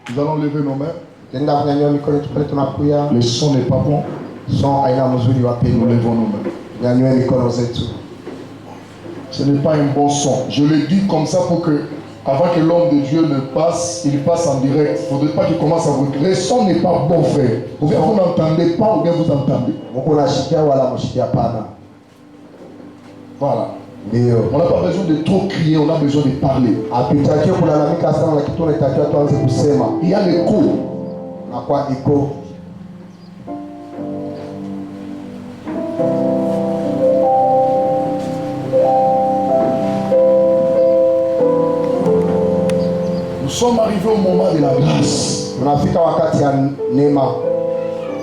Nous allons lever nos mains. Le son n'est pas bon. Nous levons nos mains. Ce n'est pas un bon son. Je le dis comme ça pour que, avant que l'homme de Dieu ne passe, il passe en direct. Il ne faudrait pas qu'il commence à vous dire. Le son n'est pas bon, frère. Vous n'entendez pas ou bien vous entendez. Voilà. On n'a pas besoin de trop crier, on a besoin de parler. Il y a l'écho. Nous sommes arrivés au moment de la grâce.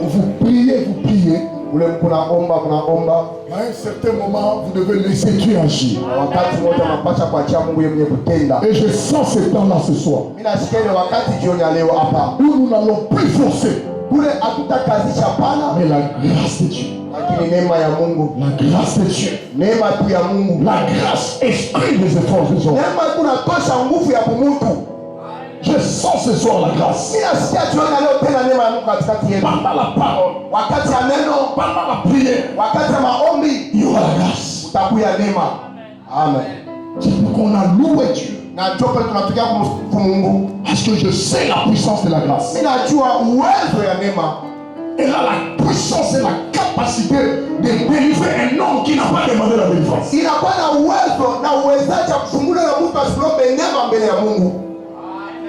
Vous priez, vous priez. À un certain moment, vous devez laisser Dieu agir. Et je sens ce temps-là ce soir. Où nous n'allons plus forcer. Mais la grâce de Dieu. La grâce de Dieu. La grâce exclut les efforts des hommes. Je sens ce soir la grâce. Pendant la parole, pendant la prière, il y aura la grâce. Amen. C'est pour qu'on a loué Dieu. Parce que je sais la puissance de la grâce. Elle a la puissance et la capacité de délivrer un homme qui n'a pas demandé la délivrance.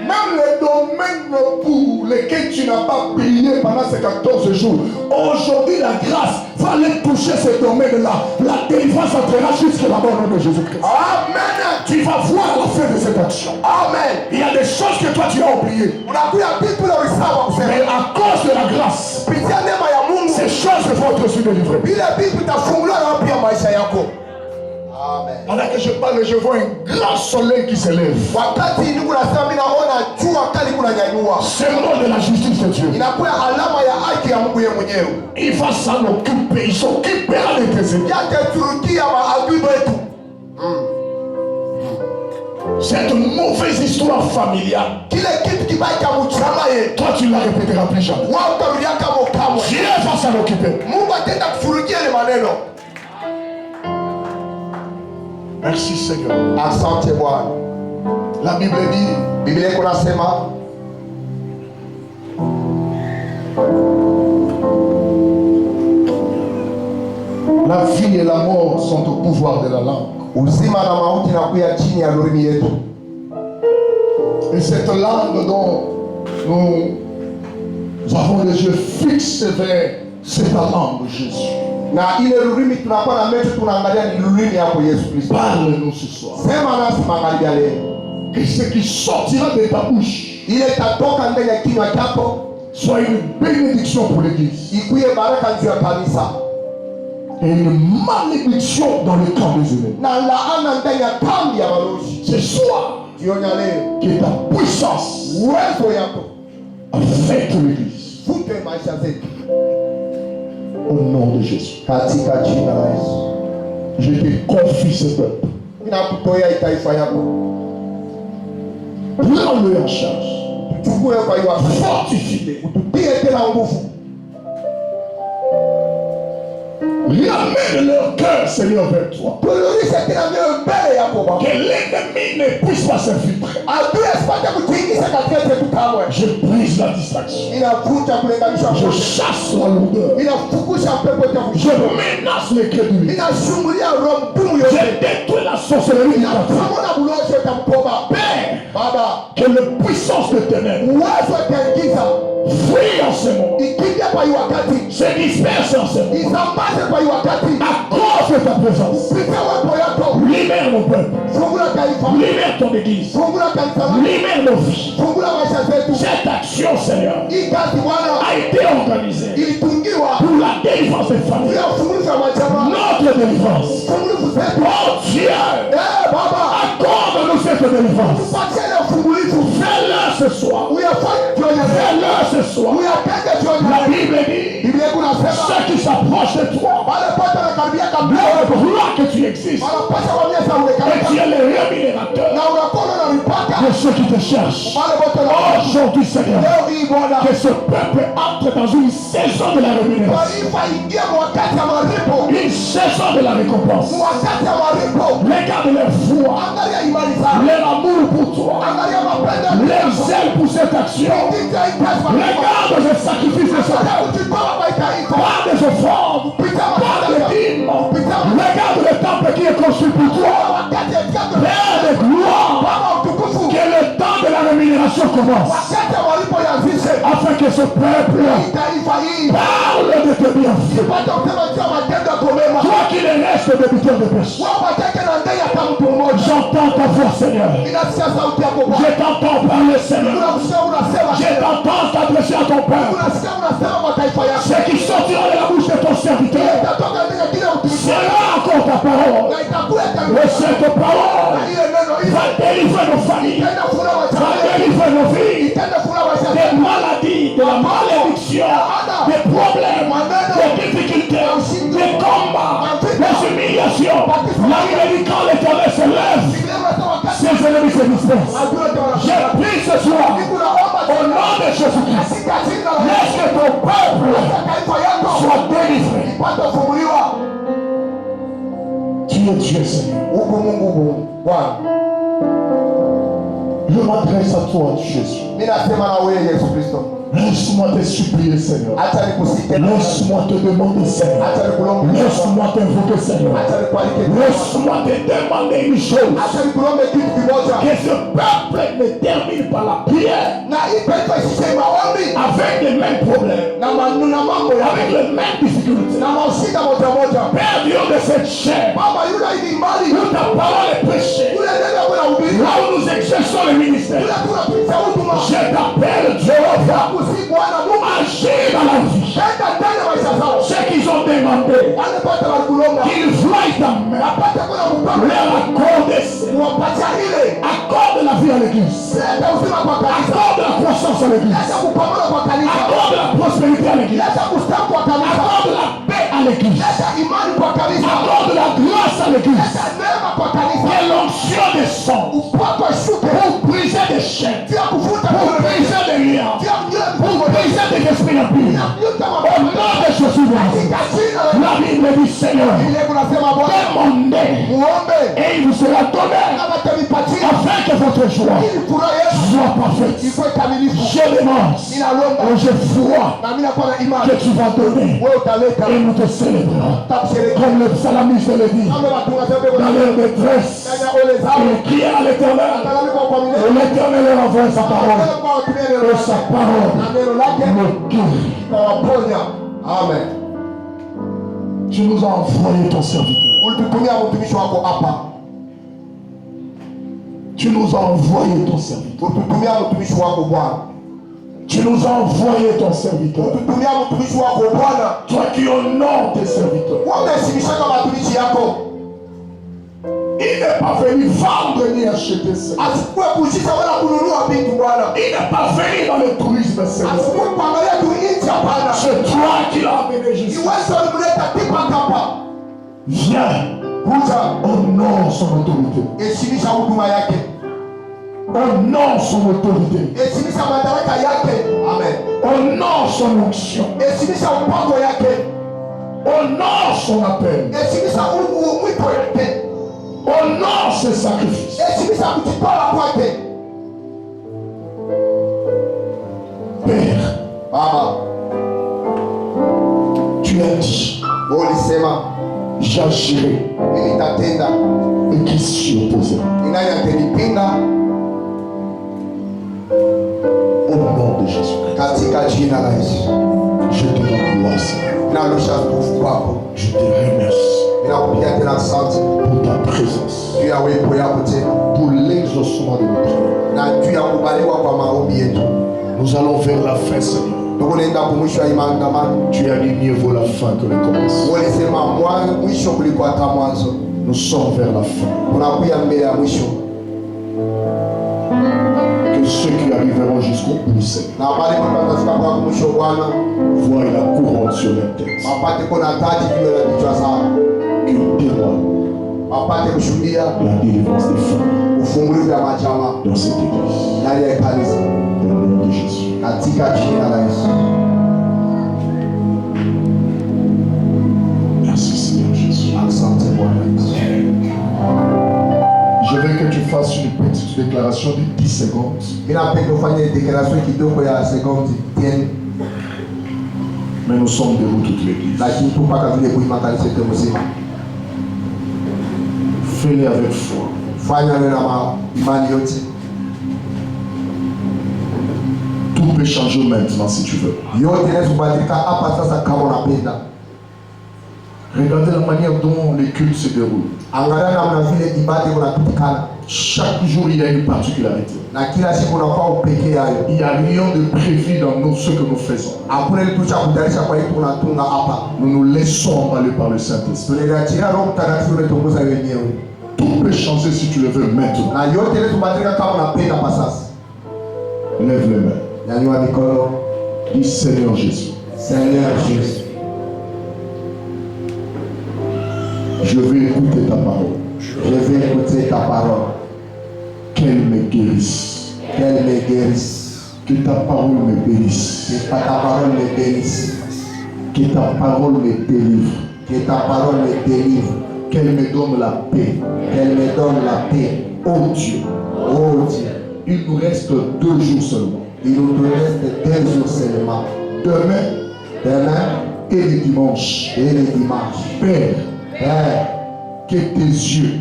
Même les domaines pour lesquels tu n'as pas prié pendant ces 14 jours, aujourd'hui la grâce va aller toucher ces domaines-là. La délivrance entrera jusqu'à la mort de Jésus-Christ. Amen. Tu vas voir la fin de cette action. Amen. Il y a des choses que toi tu as oubliées. Mais à cause de la grâce, ces choses vont être délivrées. Pendant que je parle, je vois un grand soleil qui s'élève. C'est le nom de la justice de Dieu. Il va s'en occuper. Il s'occupera de tes ennemis. Cette mauvaise histoire familiale, toi tu ne la répéteras plus jamais. Dieu va s'en occuper. Merci Seigneur. La Bible dit, la vie et la mort sont au pouvoir de la langue. Et cette langue dont nous avons les yeux fixés vers, c'est la langue de Jésus. Parle-nous ce soir. Que ce qui sortira de ta bouche soit une bénédiction pour l'Église et une malédiction dans le camp des ennemis. Ce soir, que ta puissance affecte l'Église. Au nom de Jésus. Je te confie ce peuple. Prends-le en charge. Fortifie-le. Ramène leur cœur, Seigneur, vers toi. Que l'ennemi ne puisse pas s'infiltrer. Je brise la distraction. Je chasse la lourdeur. Je menace les crédules. Je détruis la sorcellerie du Père, que la puissance de ténèbres fuit en ce monde, se disperse en ce monde à cause de ta présence. Libère mon peuple, libère ton église, libère nos vies. Cette action, Seigneur, a été organisée pour la délivrance des familles, notre délivrance. Oh Dieu, accorde-nous cette délivrance. Fais-le ce soir. Fais-le ce soir. La Bible dit, ceux qui s'approchent de toi leur croient que tu existes et tu es le rémunérateur de ceux qui te cherchent. Aujourd'hui, Seigneur, que ce peuple entre dans une saison de la rémunération, une saison de la récompense. Regarde leur foi, leur amour pour toi, leur zèle pour cette action. Regarde le sacrifice de ce peuple. Pas des offrandes, pas de dîmes. Regarde le temple qui est construit pour toi. Père de gloire, que le temps de la rémunération commence, afin que ce peuple parle de tes bienfaits. Toi qui ne restes débiteur de péché, j'entends ta voix, Seigneur. Je t'entends parler, Seigneur. Je t'entends t'adresser à ton peuple. Ce qui sortira de la bouche de ton serviteur sera encore ta parole. Et cette parole va délivrer nos familles, va délivrer nos vies des maladies, de la malédiction, des problèmes, des difficultés, des combats, des humiliations. La médicale éternelle se lève, ses ennemis se dispersent. Je prie ce soir, au nom de Jésus-Christ, laisse que ton peuple soit délivré. Tu es Dieu, Seigneur. Je m'adresse à toi, Jésus. Laisse-moi te supplier, Seigneur. Laisse-moi te demander, Seigneur. Laisse-moi t'invoquer, Seigneur. Laisse-moi te demander une chose. Que ce peuple ne termine pas la prière avec les mêmes problèmes, avec les mêmes difficultés. Père Dieu de cette chair, où ta parole est prêchée, là où nous exerçons le ministère, je t'appelle Jéhovah. Agir dans la vie. Ceux qu'ils ont demandé qu'ils voient ta main, leur accorder, accorde la vie à l'église, accorde la croissance à l'église, accorde la prospérité à l'église, accorde la paix à l'église, accorde la grâce à l'église. Que l'onction descende pour briser des chaînes, pour briser des liens, pour briser des esprits impurs. Au nom de Jésus, la Bible dit, Seigneur, demandez et il vous sera donné, afin que votre joie soit parfaite. Je demande et je crois que tu vas donner et nous te célébrons. Comme le psalamiste le dit, dans leur détresse, ils crient à l'Éternel, et l'Éternel leur envoie sa parole, et sa parole me guérit. Amen. Tu nous as envoyé ton serviteur. Tu nous as envoyé ton serviteur. Tu nous as envoyé ton serviteur. Toi qui honores tes serviteurs. Il n'est pas venu vendre ni acheter ça. Il n'est pas venu dans le tourisme. C'est toi qui l'as amené jusqu'ici. Viens. Honore son autorité. Honore son autorité. Honore son onction. Honore son appel. Honore ses sacrifices. Père, tu as dit, j'agirai et qui s'y opposera. Au nom de Jésus-Christ, je te rends gloire, Seigneur. Je te remercie pour ta présence, pour l'exaucement de notre prière. Nous allons vers la fin, Seigneur. Tu as dit mieux vaut la fin que le commencement. Nous sommes vers la fin. Que ceux qui arriveront jusqu'au bout, Seigneur, voient la couronne sur leur tête. Qu'ils témoignent la délivrance des femmes. dans cette église. Dans le nom de Jésus. Merci Seigneur Jésus. Je veux que tu fasses une petite déclaration de 10 secondes. Mais nous sommes debout toute l'église. Fais-le avec foi. Tout peut changer maintenant si tu veux. Regardez la manière dont les cultes se déroulent. Chaque jour, il y a une particularité. Il n'y a rien de prévu dans ce que nous faisons. Nous nous laissons emballer par le Saint-Esprit. Tout peut changer si tu le veux maintenant. Lève les mains. Dis Seigneur Jésus. Seigneur Jésus. Je vais écouter ta parole. Je vais écouter ta parole. Qu'elle me guérisse. Qu'elle me guérisse. Que ta parole me bénisse. Que ta parole me bénisse. Que ta parole me délivre. Que ta parole me délivre. Qu'elle me donne la paix. Qu'elle me donne la paix. Oh Dieu. Oh Dieu. Il nous reste 2 jours seulement. Il nous reste 2 jours seulement. Demain et le dimanche. Père. Que tes yeux,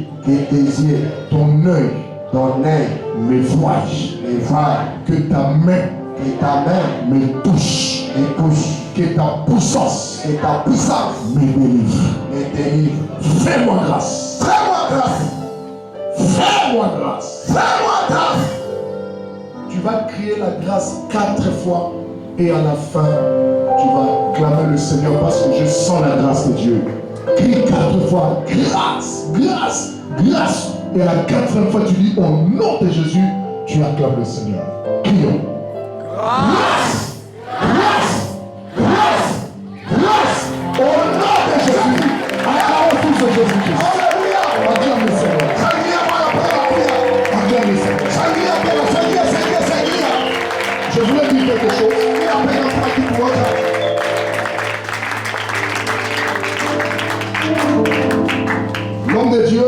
ton œil, me voient, que ta main me touche, que ta puissance me délivre. Fais-moi grâce. Tu vas crier la grâce 4 fois et à la fin, tu vas clamer le Seigneur parce que je sens la grâce de Dieu. Crie 4 fois, grâce. Et à la 4e fois, tu dis au nom de Jésus, tu acclames le Seigneur. Crions. Grâce. Au nom de Jésus. Acclamons tous de Jésus-Christ. Acclame le Seigneur. Acclame le Seigneur. Je voulais dire quelque chose. L'homme de Dieu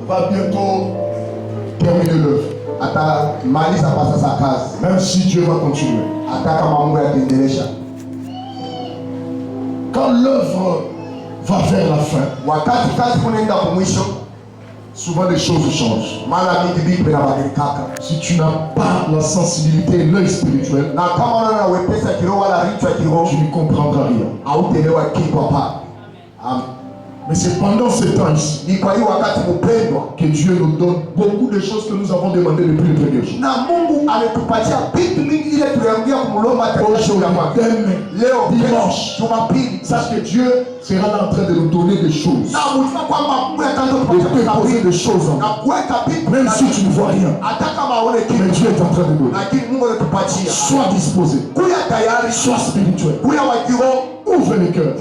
va bientôt terminer l'œuvre. Même si Dieu va continuer. Quand l'œuvre va vers la fin, souvent les choses changent. Si tu n'as pas la sensibilité et l'œil spirituel, tu ne comprendras rien. Mais c'est pendant ce temps ici que Dieu nous donne beaucoup de choses que nous avons demandées depuis le premier jour. Aujourd'hui, dimanche, sache que Dieu sera là en train de nous donner des choses, de te poser des choses. Même si tu ne vois rien, mais Dieu est en train de donner. Sois disposé, sois spirituel. Ouvre les cœurs.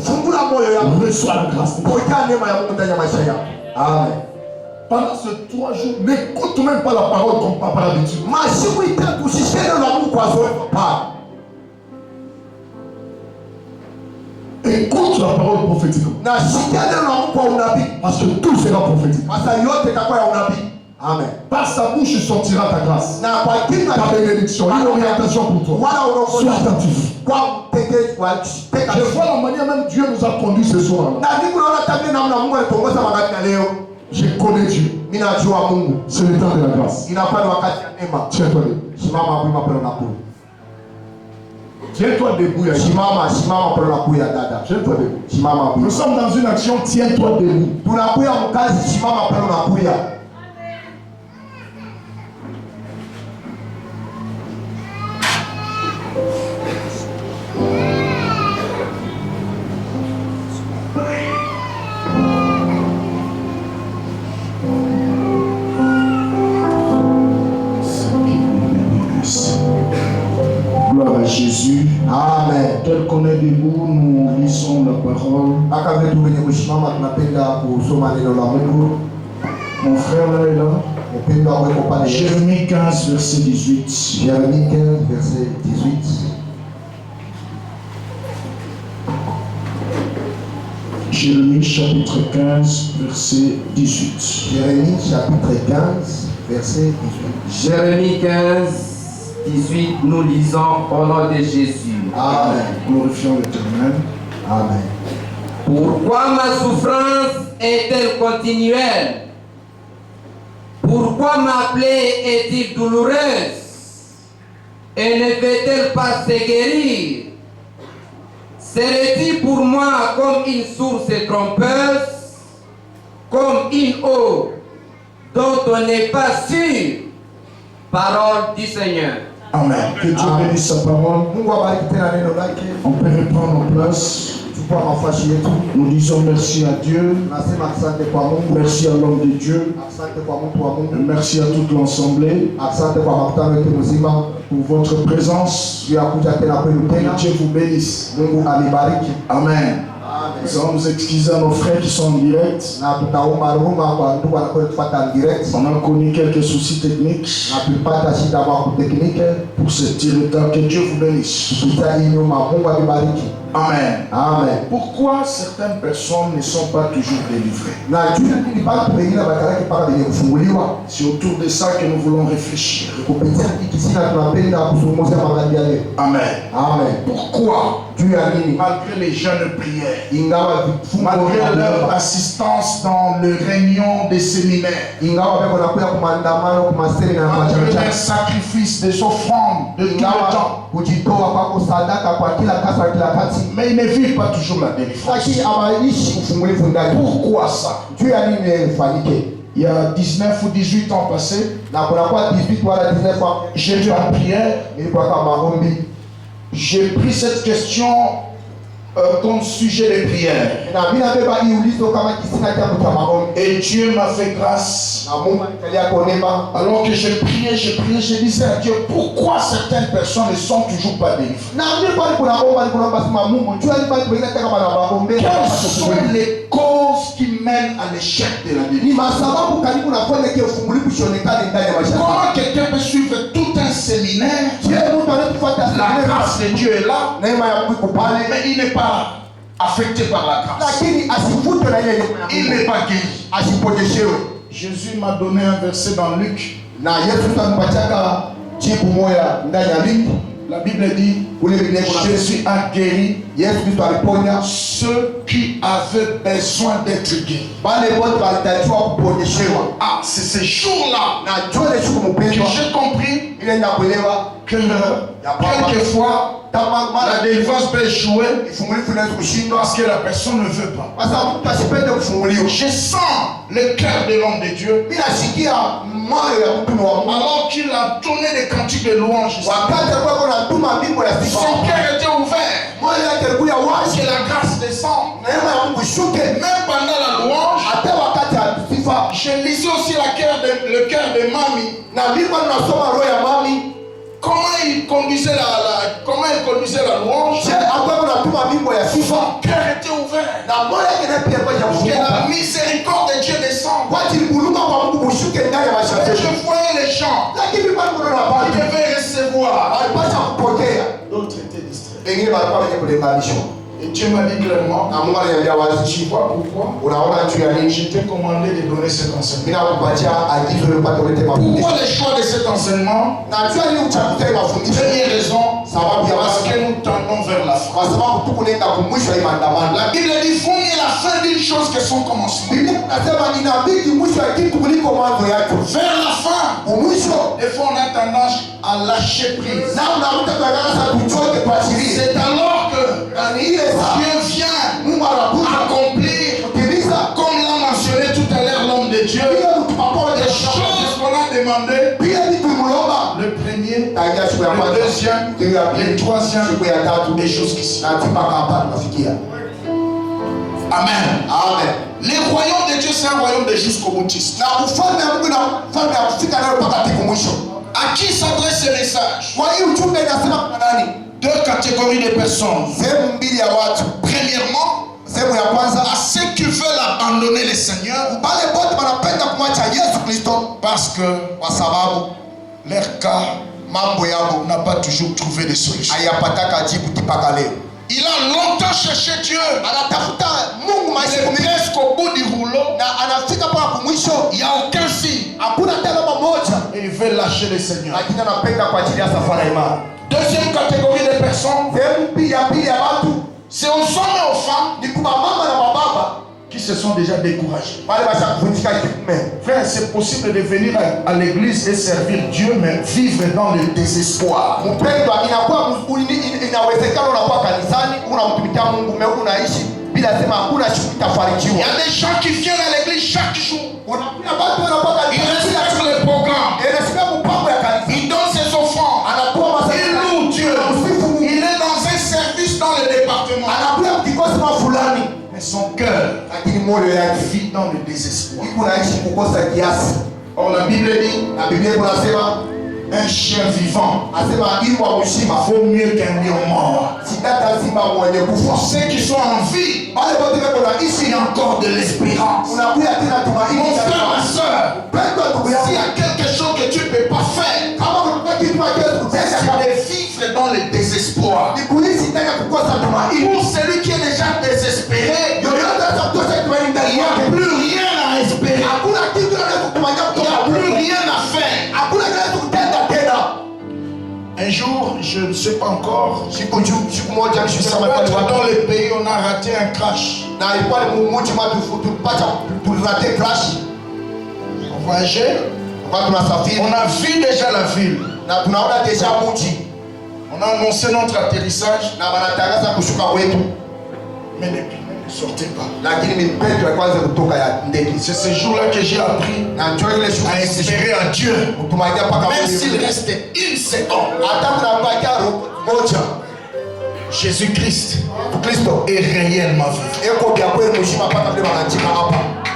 Reçois la grâce de Dieu. Amen. Pendant ces 3 jours, n'écoute même pas la parole comme par l'habitude. Écoute la parole prophétique. Parce que tout sera prophétique. Amen. Par sa bouche sortira ta grâce, ta bénédiction, une orientation pour toi. Sois attentif. Je vois la manière même Dieu nous a conduits ce soir. Je connais Dieu. C'est le temps de la grâce. Tiens-toi debout. Tiens-toi debout. Tiens-toi debout. Nous sommes dans une action, tiens-toi debout. Gloire à Jésus. Amen. Tel qu'on est debout, nous lisons la parole. Mon frère là est là. Jérémie 15, verset 18. Jérémie 15, verset 18. Jérémie chapitre 15, verset 18. Jérémie chapitre 15, verset 18. Jérémie 15, 18, nous lisons au nom de Jésus. Amen. Glorifions l'Éternel. Amen. Pourquoi ma souffrance est-elle continuelle? Pourquoi ma plaie est-elle douloureuse? Et ne fait-elle pas se guérir? Serait-il pour moi comme une source trompeuse, comme une eau dont on n'est pas sûr? Parole du Seigneur. Amen. Que Dieu bénisse sa parole. On peut reprendre nos places. Nous disons merci à Dieu. Merci à l'homme de Dieu. Merci à toute l'Assemblée pour votre présence. Que Dieu vous bénisse. Amen. Nous allons nous excuser à nos frères qui sont en direct. On a connu quelques soucis techniques pour ce petit retard. Que Dieu vous bénisse. Amen. Amen. Pourquoi certaines personnes ne sont pas toujours délivrées? C'est autour de ça que nous voulons réfléchir. Amen. Amen. Pourquoi, malgré les jeunes prières, malgré leur assistance dans les réunions des séminaires, malgré leur sacrifice des offrandes de tout le temps, mais ils ne vivent pas toujours la délivrance. Pourquoi ça? Il y a 19 ou 18 ans passés, j'étais en prière. J'ai pris cette question comme sujet de prière. Et Dieu m'a fait grâce. Alors que je priais, je disais à Dieu, pourquoi certaines personnes ne sont toujours pas délivrées? Quelles sont les causes qui mènent à l'échec de la délivrance? Comment quelqu'un peut suivre tout un séminaire? La grâce de Dieu est là, mais il n'est pas affecté par la grâce. Il n'est pas guéri. Jésus m'a donné un verset dans Luc. La Bible dit, Jésus a guéri ceux qui avaient besoin d'être guéris. Ah, c'est ce jour-là que j'ai compris que quelquefois la délivrance peut échouer parce que la personne ne veut pas. Je sens le cœur de l'homme de Dieu alors qu'il a donné des cantiques de louange. Son cœur était ouvert parce que la grâce descend. Même pendant la louange, je lisais aussi le cœur de Mamie. Comment il conduisait la louange? Son cœur était ouvert. Parce que la miséricorde de Dieu descend. Et je voyais les gens qui devaient recevoir. D'autres étaient distraits. Et Dieu m'a dit clairement, tu vois pourquoi je t'ai commandé de donner cet enseignement. Pourquoi le choix de cet enseignement? Première raison, parce que nous tendons vers la fin. La Bible dit, vaut mieux la fin d'une chose que son commencement. Vers la fin, des fois on a tendance à lâcher prise. C'est alors que Dieu vient accomplir, comme l'a mentionné tout à l'heure l'homme de Dieu, les choses qu'on a demandées. Le premier, le deuxième, le troisième, des choses qui sont. Amen. Amen. Les royaumes de Dieu, c'est un royaume de jusqu'au boutiste. À qui s'adresse ce message? Deux catégories de personnes. Premièrement, Sehemu ya kwanza, à ceux qui veulent abandonner le Seigneur, wale wote wanapenda kumwacha Yesu Kristo parce que kwa sababu leur cas mambo yao n'a pas toujours trouvé de solution. hayapataka jibu mpaka leo. Il a longtemps cherché Dieu, Anatafuta Mungu il maisha est presque au bout du rouleau, na anafika mpaka mwisho, il n'y a aucun signe, hakuna tena mamoja, et il veut lâcher le Seigneur. lakini anapenda kwa ajili ya safari ya imani. Deuxième catégorie de personnes, Sehemu pili ya watu c'est aux hommes et aux femmes ni kwa mama na mababa qui se sont déjà découragés. wale washakuvunjika kitume. Frère, c'est possible de venir à l'église et servir Dieu, mais vivre dans le désespoir. Mpendwa, inawezekana unakuwa kanisani unamtumikia Mungu mais unaishi bila sema hakuna shughuli Il y tafarijiwa. a des gens qui viennent à l'église chaque jour. Unakuta watu wanakuwa Ils kanisani respectent le programme. anasikia mpango ya kanisa, Il donne ses offrandes. anatoa Il masadaka, loue Dieu. anamsifu Mungu, Il est dans un service dans le département. anakuwa mkikosi fulani, Mais son cœur lakini moyo yake vit dans le désespoir. iko naishi kukosa kiasi. Or, la Bible dit, Na Biblia inasema un chien vivant asema ili wa mshima vaut mieux qu'un lion mort. sidata simba mwenye Pour kufa. ceux qui sont en vie, Wale wote wako na il ishi y a encore de l'espérance. unakuya tena tumaini. Mon frère, ma soeur, Pendwa ndugu s'il y yangu, a quelque chose que tu ne peux pas faire, kama kuna kitu ambacho kutenda c'est kama de vivre dans le désespoir. ni kuishi tena kukosa tumaini. Pour celui qui est déjà désespéré, Yoyote anaweza kukosa tumaini il ndani n'y a yake. plus rien à espérer. Hakuna kitu anaweza kutumania Il n'y kutoka a plus Mungu. rien à faire. Hakuna kitu kutenda tena. Un jour, je ne sais pas encore, Siku moja je sais pas, dans le pays, on a raté un crash. na ilikuwa ni mmoja watu tupata tulirate crash On voyageait, kwa tunasafiri on a vu déjà la ville. na tunaona deja mji On a annoncé notre atterrissage, na wanatangaza kushuka wetu, mais les pneus ne sortaient pas. lakini mipeto ya kwanza kutoka ya ndege C'est ce jour-là que j'ai appris na njoo ile à shuka espérer en Dieu. kutumainia mpaka Même Mungu. s'il restait une seconde, Hata kunabakia moja Jésus-Christ Kristo est réellement vivant. eko vya kweli mshima mpaka vile wanachika hapa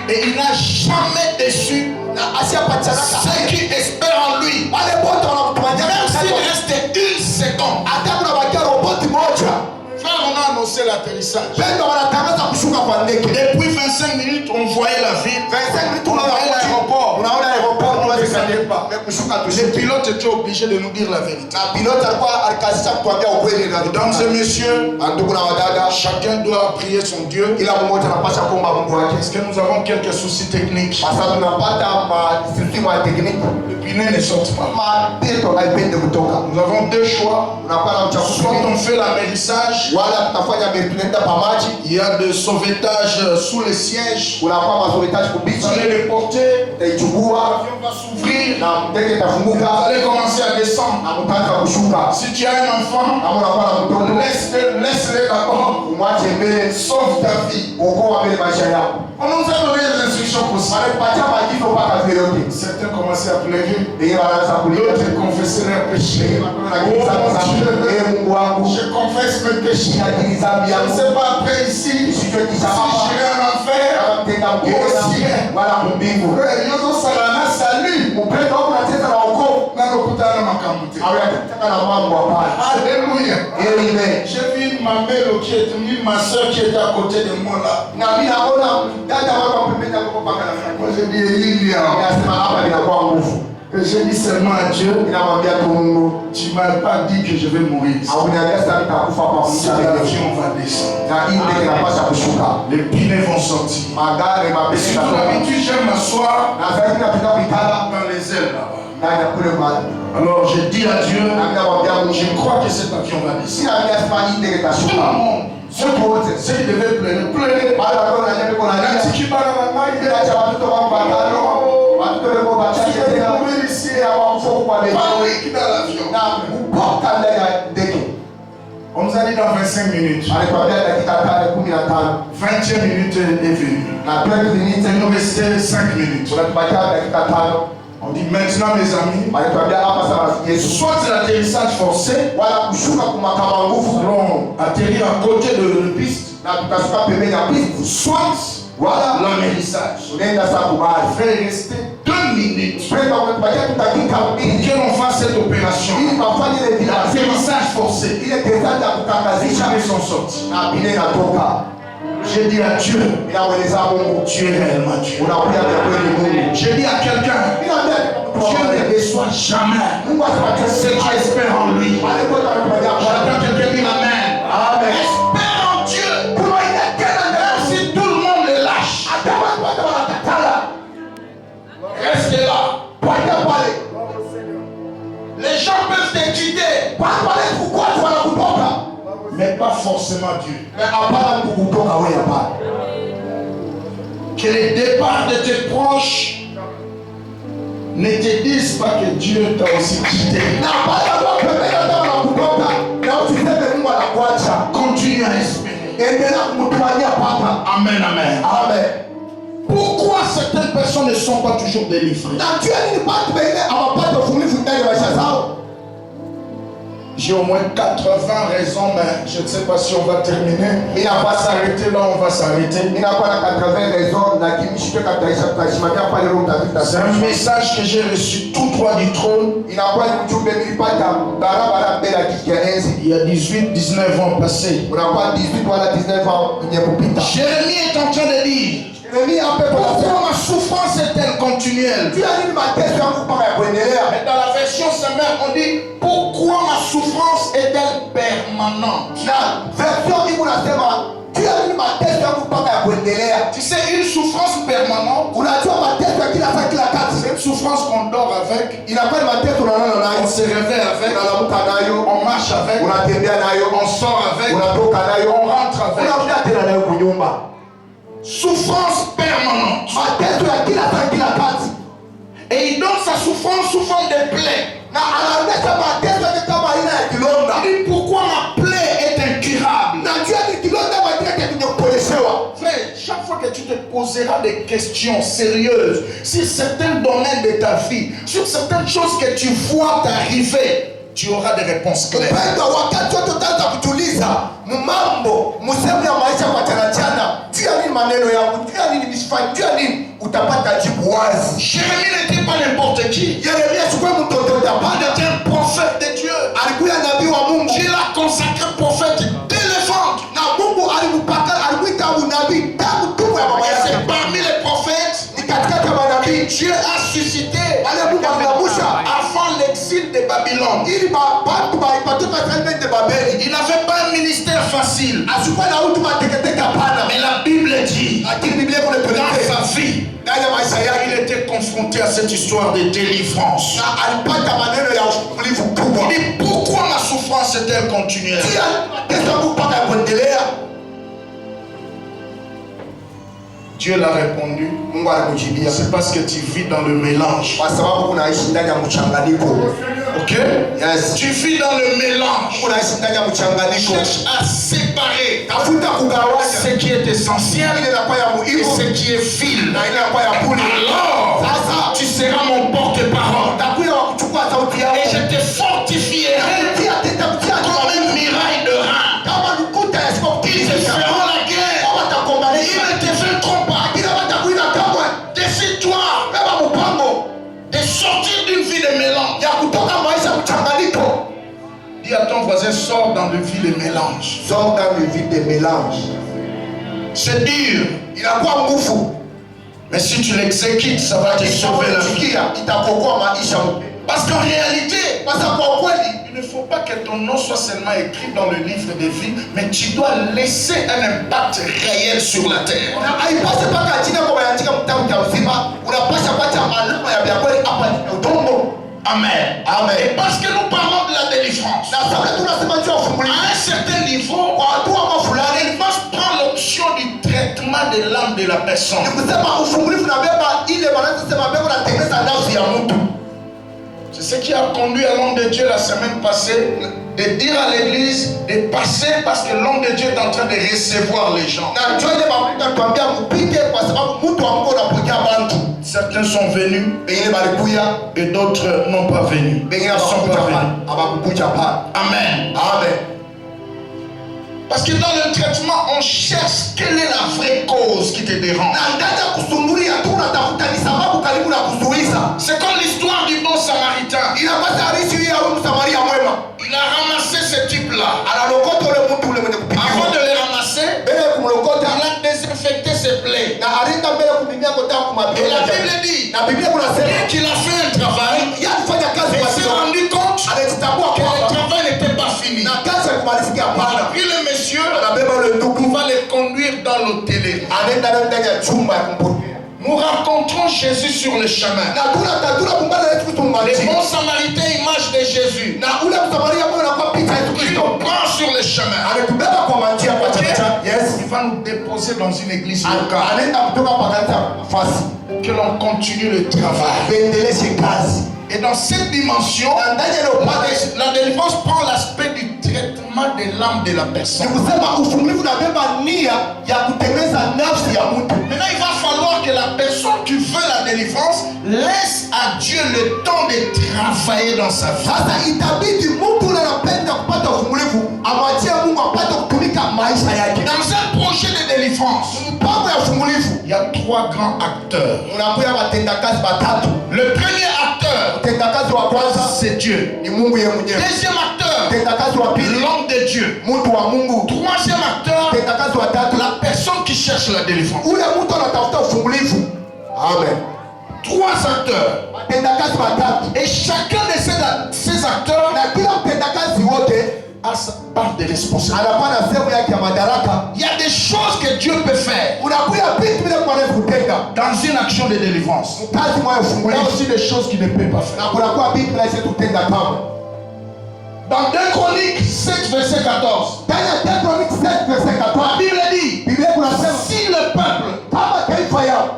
Et il n'a jamais déçu na asiapatiana ceux qui espèrent en lui. wale wote wanamtumania. Même s'il restait une seconde. Hata kunabakia roboti moja Frère, on a annoncé l'atterrissage. pendo wanatangaza kushuka kwa ndege. Depuis 25 minutes, on voyait la ville. 25 minutes On voyait l'aéroport. unaona aeroport On ne tuwazikane descendait pas. mais kushuka Le tushuke. pilote était obligé de nous dire la vérité. Na pilote alikuwa alikazisha kutuambia ukweli na Mesdames et messieurs, ndugu na wadada, chacun doit prier son Dieu. kila mmoja anapaswa kuomba Mungu wake. Parce que nous avons quelques soucis techniques. Sasa tunapata masisitimu ya tekniki, Le pneu ne saute pas. mapeto haipende kutoka. Nous avons deux choix. Unakuwa na Soit uchaguzi, on fait l'amérissage, wala tutafanya tunaenda pa maji, il y a de sauvetage sous les sièges. unakuwa mazoetaji Vous kubichi, allez le porter, utaichukua l'avion va s'ouvrir, na ndege vous itafunguka allez commencer à descendre. na mtaanza kushuka. Si tu as un enfant, Kama unakuwa na mtoto, laisse-le d'abord. umwache mbele, Sauve ta vie. okoa mbele maisha yako. On nous a donné les instructions possibles. Wanakupatia maagizo mpaka vile yote. Certains commençaient à pleurer, Wengine wanaanza kulia, d'autres confessaient leurs péchés. wengine wanakimbia Oh sana. Dieu, Ee Mungu wangu, je confesse mes péchés. ninakiri dhambi Je ne yangu. sais pas après ici si Sijue kisha hapa j'irai en enfer. kama mtenda mkona wala mbingu. Yozosalana salut. Upendo wako unacheza na wokovu Nakokutana makambo te. au yakitaka na mambo hapana. Alléluia. Amen. J'ai vu ma mère qui était ma soeur qui était à côté de moi là. Na mimi naona dada wako pembeni yako mpaka na Moi j'ai dit Elia. Ninasema hapa ninakuwa nguvu. Et j'ai dit seulement à Dieu, Ninamwambia tu Mungu, tu m'as pas dit que je vais mourir. au niambia sasa nitakufa hapa Ça, mchana. l'avion va descendre. Na hii ndege inapaswa kushuka. Les pneus vont sortir. Magari Et mapesi si na ton habitude, j'aime m'asseoir na sasa tunapita kuikala dans les ailes là-bas. ndani ya kule mbali. Alors j'ai dit à Dieu, Na ninamwambia Mungu, je crois que cet avion va descendre. sina nia sema hii ndege Tout itashuka. le monde, Watu wote ceux qui devaient pleurer, wale walikuwa wanajaribu kuangalia Natikibana na maji, acha watoto wangu watano, watoto wangu wachache tena ici, hawakufa kwa leo. panique dans l'avion. Na kupoka ndani ya ndege. On nous a dit dans 25 minutes. Alikwambia dakika 15. 20e minute est venue. Na 20 minutes Il nous restait 5 minutes. unatupatia dakika 5. On dit maintenant mes amis, Alikwambia hapa sasa rafiki yetu, soit l'atterrissage forcé, wala kushuka kwa kama nguvu, allons atterrir à côté de la piste, na tutashuka pembeni ya piste, soit wala l'amérissage. unaenda sasa kubali. Il fait rester 2 minutes Penda unatupatia tu dakika pour 2 que l'on fasse cette opération. ili mafanye ile bila L'atterrissage forcé. ile tesa ya Les kukangazisha gens sont sortis. na bile inatoka. J'ai dit à Dieu, tu es réellement Dieu. J'ai dit à quelqu'un, Dieu ne déçoit jamais ceux qui espèrent en lui. J'entends quelqu'un dire Amen. Amen. Espère en Dieu. Même si tout le monde le lâche. Restez là. Les gens peuvent te quitter. Mais pas forcément Dieu. Que les départs de tes proches ne te disent pas que Dieu t'a aussi quitté. Continue à espérer. Amen, amen. Amen. Pourquoi certaines personnes ne sont pas toujours délivrées? J'ai au moins 80 raisons, mais je ne sais pas si on va terminer. Il n'a pas s'arrêter là, on va s'arrêter. C'est un message que j'ai reçu tout droit du trône. Il y a 18-19 ans passés. Jérémie est en train de dire, pourquoi ma souffrance est-elle continuelle? Mais dans la version Semeur, on dit, pourquoi ma souffrance est-elle permanente? Tu sais, une souffrance permanente, c'est une souffrance qu'on dort avec, on se réveille avec, on marche avec, on sort avec, on rentre avec. Souffrance permanente. Et il donne sa souffrance sous forme de plaie. Il dit pourquoi ma plaie est incurable. Frère, chaque fois que tu te poseras des questions sérieuses sur certains domaines de ta vie, sur certaines choses que tu vois t'arriver, tu auras des réponses claires. Jérémie n'était pas n'importe qui. Il était un prophète de Dieu. Dieu l'a consacré prophète d'éléphant. Et c'est parmi les prophètes que Dieu a suscité avant l'exil de Babylone. Il n'avait pas un ministère facile. Mais la Bible dit, dans sa vie, il était confronté à cette histoire de délivrance. Il dit, pourquoi ma souffrance est-elle continuelle? Dieu l'a répondu, c'est parce que tu vis dans le mélange. Ok? Yes. Tu vis dans le mélange. Cherche à séparer ce qui est essentiel et ce qui est vil. Alors, tu seras mon porte-parole. Et je te fortifierai comme une muraille de rein. Ils te feront la guerre. Ils ne te vaincront pas. Décide-toi de sortir d'une vie de mélange. Dis à ton voisin, sors dans une vie de mélange. Sors dans une vie de mélange. C'est dur. Il a quoi moufou? Mais si tu l'exécutes, ça va te sauver la vie. Parce qu'en réalité, il ne faut pas que ton nom soit seulement écrit dans le livre de vie, mais tu dois laisser un impact réel sur la terre. Amen. Amen. Et parce que nous parlons de la délivrance, à un certain niveau, il va prendre l'option du traitement de l'âme de la personne. C'est ce qui a conduit à l'homme de Dieu la semaine passée de dire à l'église de passer parce que l'homme de Dieu est en train de recevoir les gens. Certains sont venus et d'autres n'ont pas venu. Amen. Amen. Parce que dans le traitement, on cherche quelle est la vraie cause qui te dérange. C'est comme l'histoire du bon samaritain. Il a ramassé ce type-là. Avant de le ramasser, il a Et la Bible dit qu'il a fait un travail. Il s'est rendu compte que le travail n'était pas fini. Et puis le monsieur, il va les conduire dans l'hôtellerie. Nous rencontrons Jésus sur le chemin. Les bons samaritains, image de Jésus. Il nous prend sur le chemin. Il va nous déposer dans une église locale. Que l'on continue le travail. Et dans cette dimension, la délivrance prend l'aspect du traitement de l'âme de la personne. Maintenant, il va falloir que la personne qui veut la délivrance laisse à Dieu le temps de travailler dans sa vie. Dans un projet de délivrance, il y a 3 grands acteurs. Le premier acteur, c'est Dieu. Deuxième acteur, l'homme de Dieu. Troisième acteur, la personne qui cherche la délivrance. Amen. 3 acteurs. Et chacun de ces acteurs a sa part de responsabilité. Il y a des choses que Dieu peut faire dans une action de délivrance. Il y a aussi des choses qu'il ne peut pas faire. Dans 2 Chroniques 7, verset 14, la Bible dit, si le peuple,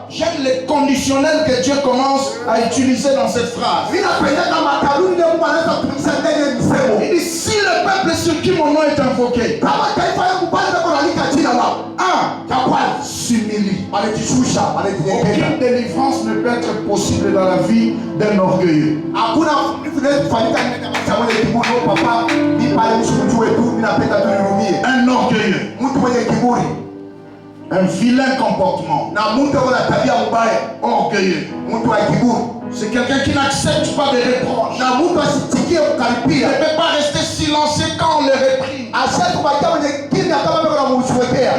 j'aime les conditionnels que Dieu commence à utiliser dans cette phrase. Il dit, si le peuple sur qui mon nom est invoqué, s'humilie. Aucune délivrance ne peut être possible dans la vie d'un orgueilleux. Un orgueilleux, un vilain comportement, orgueilleux, c'est quelqu'un qui n'accepte pas des reproches. Il ne peut pas rester silencieux quand on le réprime.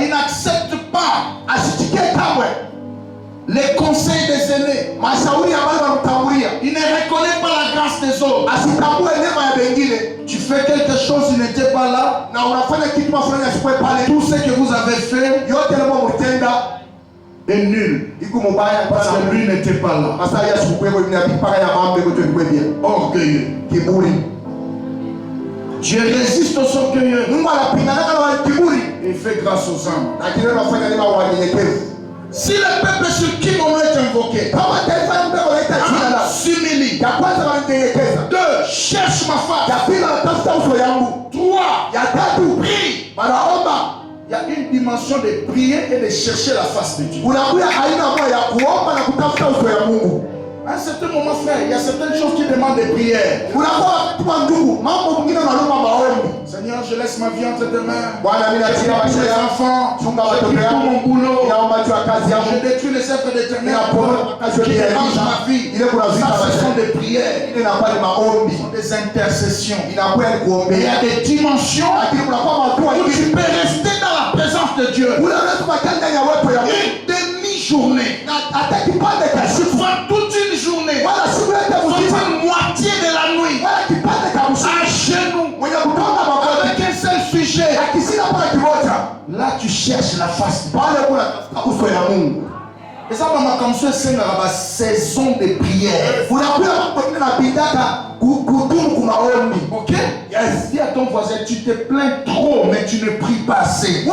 Il n'accepte pas les conseils des aînés. Il ne reconnaît pas la grâce des autres. Tu fais quelque chose, il n'était pas là. Tout ce que vous avez fait est nul. Parce que lui n'était pas là. Orgueilleux. Dieu résiste aux orgueilleux. Il fait grâce aux hommes. Si le peuple sur qui mon nom est invoqué s'humilie. 2. Cherche ma face. 3. Prie. Il y a une dimension de prier et de chercher la face de Dieu. À un certain moment, frère, il y a certaines choses qui demandent des prières. Seigneur, je laisse ma vie entre tes mains. Je détruis les enfants. Je détruis tout mon boulot. Je détruis les êtres d'éternel qui dérangent ma vie. Ça, ce sont des prières. Ce sont des intercessions. Il y a des dimensions où tu peux rester dans la présence de Dieu. Une demi-journée. Soit toute une journée. Soit une moitié de la nuit. À genoux. Avec un seul sujet. Là, tu cherches la face. Et ça, comme ça, c'est la saison de prière. Ok? Yes. Dis à ton voisin, tu te plains trop, mais tu ne pries pas assez.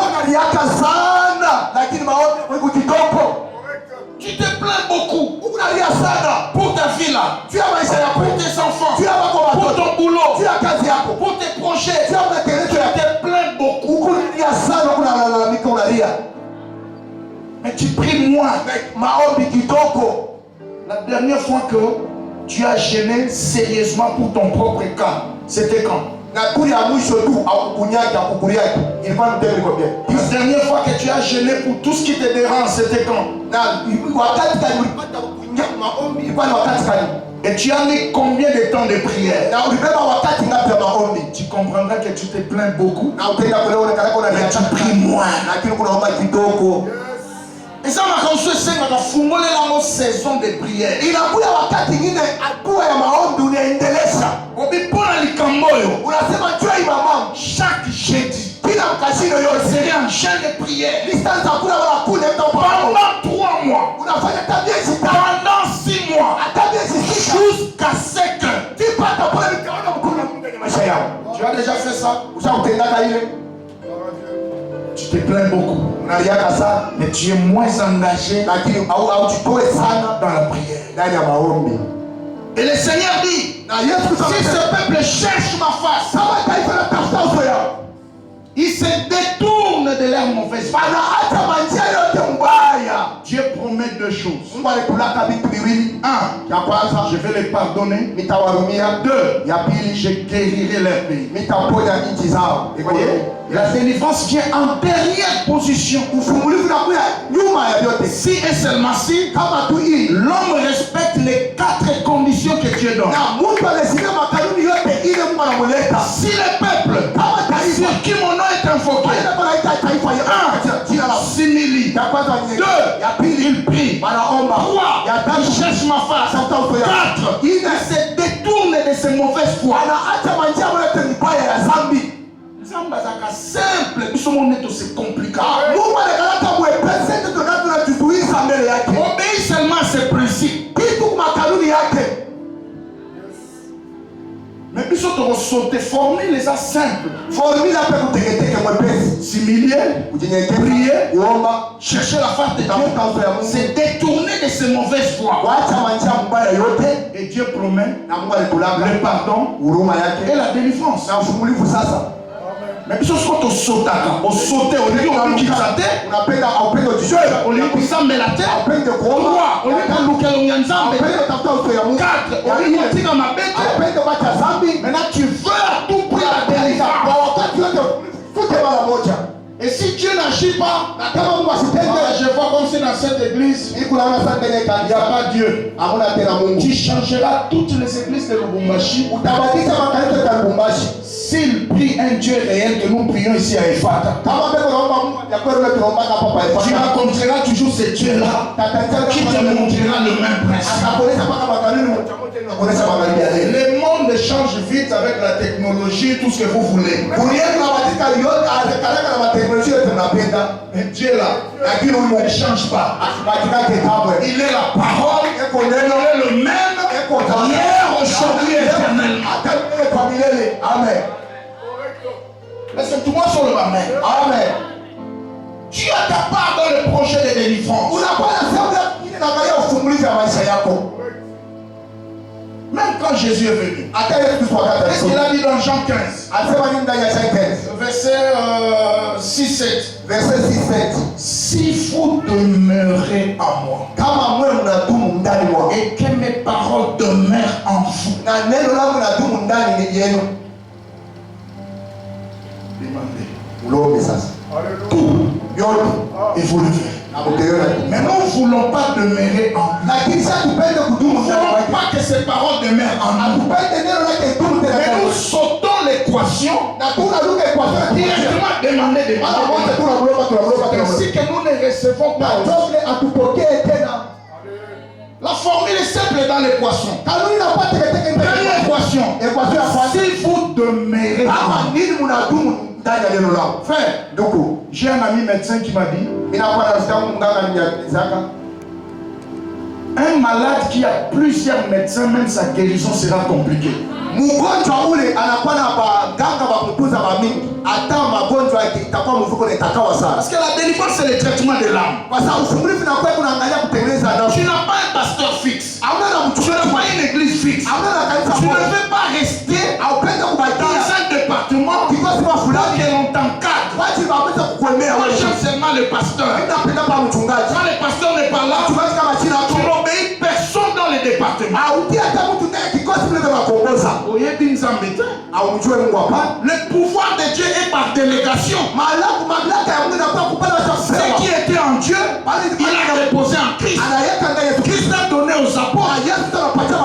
Tu te plains beaucoup pour ta vie là, pour tes enfants, pour ton boulot, pour tes projets. Tu te plains beaucoup. Mais tu pries moins. La dernière fois que tu as gêné sérieusement pour ton propre cas, c'était quand? La dernière fois que tu as gêné pour tout ce qui te dérange, c'était quand? Et tu as mis combien de temps de prière? Tu comprendras que tu te plains beaucoup, mais tu pries moins. Et ça m'a construit la saison de prière. Il a voulu wakati ngine hatua ya maombi unaendeleza. Obipona likamboyo. Unasema jua imamam chaque jeudi. Kila mkashino yote c'est un jeûne de prière. Distance hakuna wala kule pendant 3 mois. Unafanya tabia sita. Pendant 6 mois. Tabia sita. Jusqu'à ce que tu pata pole mikaona mkono Mungu kwenye maisha yao. Tu as déjà fait ça? Ushautendaka ile? Tu te plains beaucoup. Mais tu es moins engagé dans la prière. Et le Seigneur dit, si ce peuple cherche ma face, il se détourne de leur mauvaise foi. Dieu promet 2 choses. 1, je vais les pardonner. 2, je guérirai leur pays. Vous voyez? La délivrance vient en dernière position. Si et seulement si l'homme respecte les 4 conditions que Dieu donne. Si le peuple sur qui mon nom est invoqué, 1, s'humilie. 2, il prie. 3, il cherche ma face. 4, il se détourne de ses mauvaises foi. Simple, c'est compliqué. Obéis seulement à ses principes. Mais puis surtout sauter, former les simples. S'humilier, prier, chercher la face de Dieu, c'est détourner de ses mauvaises voies. Et Dieu promet le pardon et la délivrance. Mais puis surtout on saute, on saute, on dit on quitte sa tête, on dit on s'en met la tête, 3, on dit on loupe on y a 4, on dit on tire dans ma bête. Maintenant tu veux à tout prix la délivrance. Et si Dieu n'agit pas, je vois comme c'est dans cette église, il n'y a pas Dieu. Tu changeras toutes les églises de Lubumbashi. S'il prie un Dieu réel que nous prions ici à Efata, tu rencontreras toujours ce Dieu-là qui te montrera le même principe. Le monde change vite avec la technologie, tout ce que vous voulez. Mais Dieu là, il ne change pas. Il est la parole, il est le même, hier, aujourd'hui, éternellement. Amen. Laisse-toi sur le Amen. Amen. Dieu ta part dans le projet de délivrance. Même quand Jésus est venu, qu'est-ce qu'il a dit dans Jean 15, verset 6-7. Si vous demeurez en moi et que mes paroles demeurent en vous, demandez tout et vous le verrez. Mais nous ne voulons pas demeurer en nous. Nous ne voulons pas que ces paroles demeurent en nous. Mais nous sautons l'équation. Directement demander. Ainsi que nous ne recevons pas. La formule est simple dans l'équation. Première équation. Si vous demeurez en nous. Frère, j'ai un ami médecin qui m'a dit, un malade qui a plusieurs médecins, même sa guérison sera compliquée. Parce que la délivrance c'est le traitement de l'âme. Tu n'as pas un pasteur fixe. Tu n'as pas une église fixe. Tu ne veux pas rester dans un département que l'on t'encadre. Moi j'aime seulement le pasteur. Quand le pasteur n'est pas là, tu n'obéis personne dans le département. Le pouvoir de Dieu est par délégation. Ce qui était en Dieu, il a déposé en Christ. Christ a donné aux apôtres.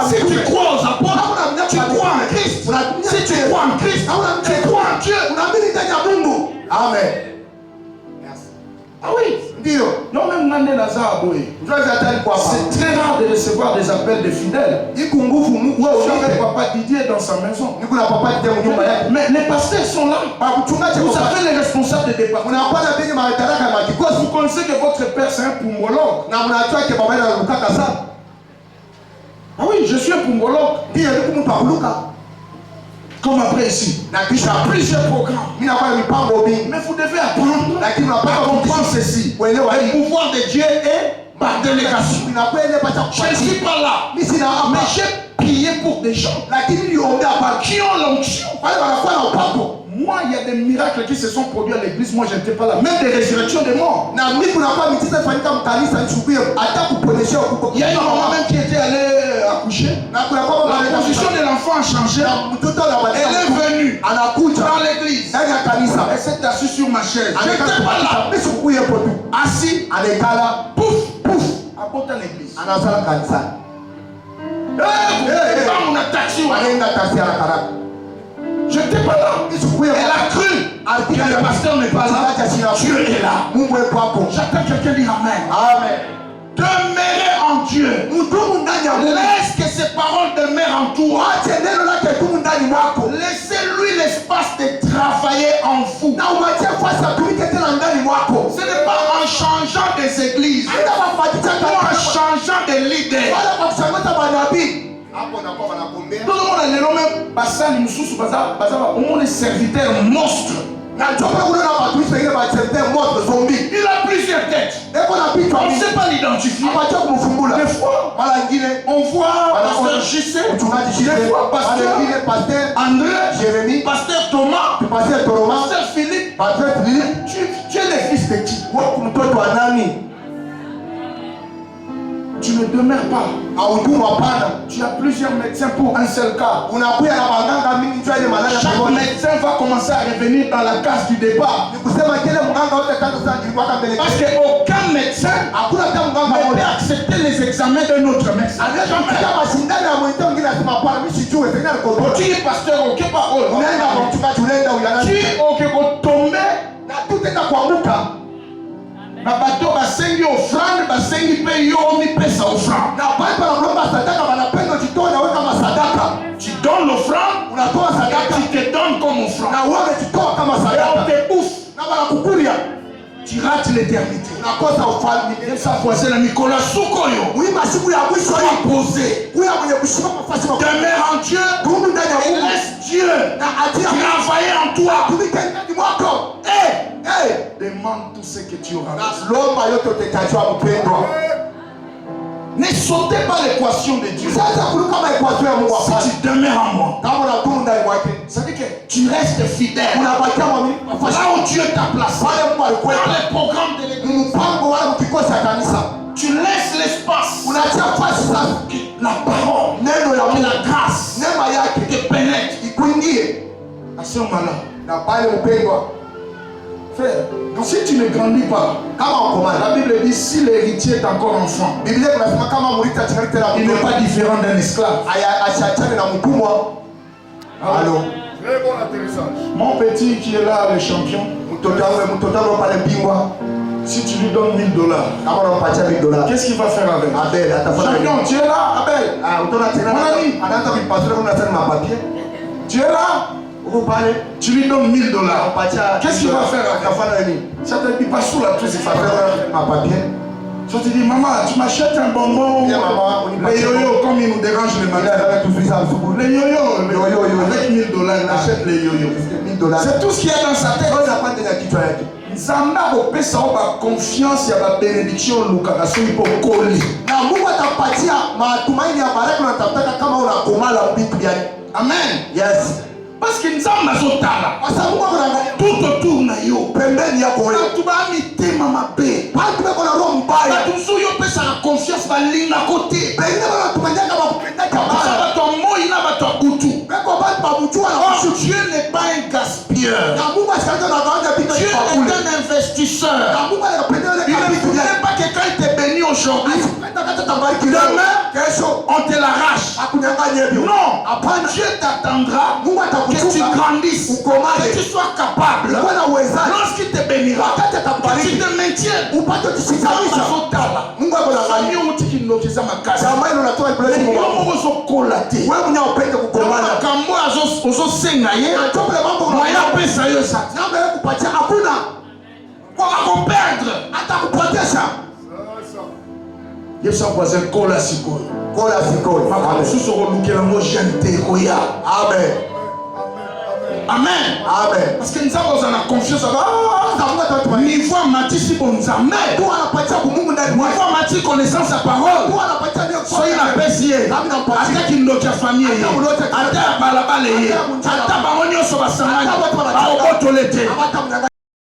Si tu crois aux apôtres, tu crois en Christ. Si tu crois en Christ, tu crois en Dieu. Amen. Ah oui. Non, même Nande Lazare Aboye. C'est très rare de recevoir des appels de fidèles. Je suis avec Papa Didier dans sa maison. Mais les pasteurs sont là. Vous avez les responsables de département. Vous connaissez que votre père c'est un poumologue. Ah oui, je suis un poumologue. Comme après ici. Il y a plusieurs programmes. Mais vous devez apprendre à comprendre ceci. Le pouvoir de Dieu est par délégation. Je ne suis pas là. Mais j'ai prié pour des gens qui ont l'onction. Moi, il y a des miracles qui se sont produits à l'église. Moi, je n'étais pas là. Même des résurrections des morts. Il y a une maman même qui était allée accoucher. La position de l'enfant a changé. Elle est venue dans l'église. Elle s'est assise sur ma chaise. Je n'étais pas là. Assis. Pouf, pouf. Apporte à l'église. On a taxi. Je n'étais pas là. Elle a cru que le pasteur n'est pas là. Dieu est là. J'attends quelqu'un dire Amen. Amen. Demeurez en Dieu. Laisse que ces paroles demeurent en toi. Laissez-lui l'espace de travailler en vous. Ce n'est pas en changeant des églises ou en changeant des leaders. Tout le monde a le nom même. Bassani Moussous, au monde est serviteur monstre. Il a plusieurs têtes. On ne sait pas l'identifier. Des fois, on voit pasteur JC, des fois pasteur André, Jérémie, pasteur Thomas, pasteur Philippe. Tu es le fils de qui? Tu ne demeures pas. Tu as plusieurs médecins pour un seul cas. Chaque médecin va commencer à revenir dans la case du départ. Parce qu'aucun médecin ne peut accepter les examens d'un autre médecin. Tu es pasteur, ok, pas na bato basengi offrande basengi pe yo mipesa offrande na baba ngomba sadaka banapenda jitona weka masadaka tu donnes l'offrande unatoa sadaka tu te donnes comme offrande na wewe jitoa kama sadaka te ouf na bana kukuria tu rates l'éternité unakosa ufalme ça voisin na Nicolas Sukoyo oui masiku ya mwisho posé oui mwenye kushika nafasi kwa demeure en Dieu Mungu ndani ya Mungu laisse Dieu na atia travailler en toi tumika ndani mwako demande tout ce que tu auras. Ne sautez pas l'équation de Dieu. Si tu demeures en moi, ça veut dire que tu restes fidèle. Là où Dieu t'a placé, dans les programmes de l'église, tu laisses l'espace. La parole, la grâce te pénètre. À ce moment-là, frère, si tu ne grandis pas, la Bible dit si l'héritier est encore enfant, il n'est pas différent d'un esclave. Allô? Très bon atterrissage. Mon petit qui est là, le champion, si tu lui donnes $1000, qu'est-ce qu'il va faire avec? Champion, tu es là, Abel? Tu es là? Tu lui donnes $1000. Qu'est-ce qu'il va faire avec? Ça te dit pas sous la prise. Ça te dit, maman, tu m'achètes un bonbon. Les yo-yo, comme ils nous dérangent le matin. Les yo-yo, avec $1000, il achète les yo-yo. C'est tout ce qu'il y a dans sa tête. Nzamba kopesa oba confiance ya ba bénédiction lukaka so ipo koli. Na Mungu atapatia matumaini ya baraka na tafuta kama unakomala mbiku yani. Amen. Yes. Parce que Nzamba azotala. Tout autour na yo pembeni yako wewe. Batu bamitema mabe. Batu bako na roho mbaya. Batu nsuyo pesa na confiance balinga côté. Bengine banatumanyaka bakupenda kabana. Batu moi na batu akutu. Beko batu babutua na kusu. Dieu n'est pas un gaspilleur. Na Mungu asikaje na ganja bito. Dieu est un investisseur. Na Mungu anapenda ile kabitu. Il n'est pas que quand il te bénit aujourd'hui. Demain, on te l'arrache. Non. Dieu t'attendra que tu grandisses, que tu sois capable. Lorsqu'il te bénira, que tu te maintiennes retienne. upate kushikanisha. Mungu Famille anaangalia. otiki nokeza makasi. Chama hilo unatoa blessing Yo wako. moko zokola te. Wewe mwenyewe upende kukomana. Makambo ozosenga ye. Atope mambo Moya pesa yo sa. Naomba yeye kupatia hakuna. Kwa kuperdre. Hata kupotesha. Yesa voisin kola sikoyo. Kola sikoni. Makambo suso ko lukela ngo jante ko ya. Amen. Amen. Amen. Parce que nous avons la confiance. Mungu atatumaini. Niveau matisi bonzambe. Mungu anapatia kwa Mungu ndani mwako. Niveau mati connaissance à parole. Mungu anapatia ndio kwa. Soyez la pesier. Ata kindoki ya famille. Ata balabale. Ata bango nyoso basangani. Ba obotolete.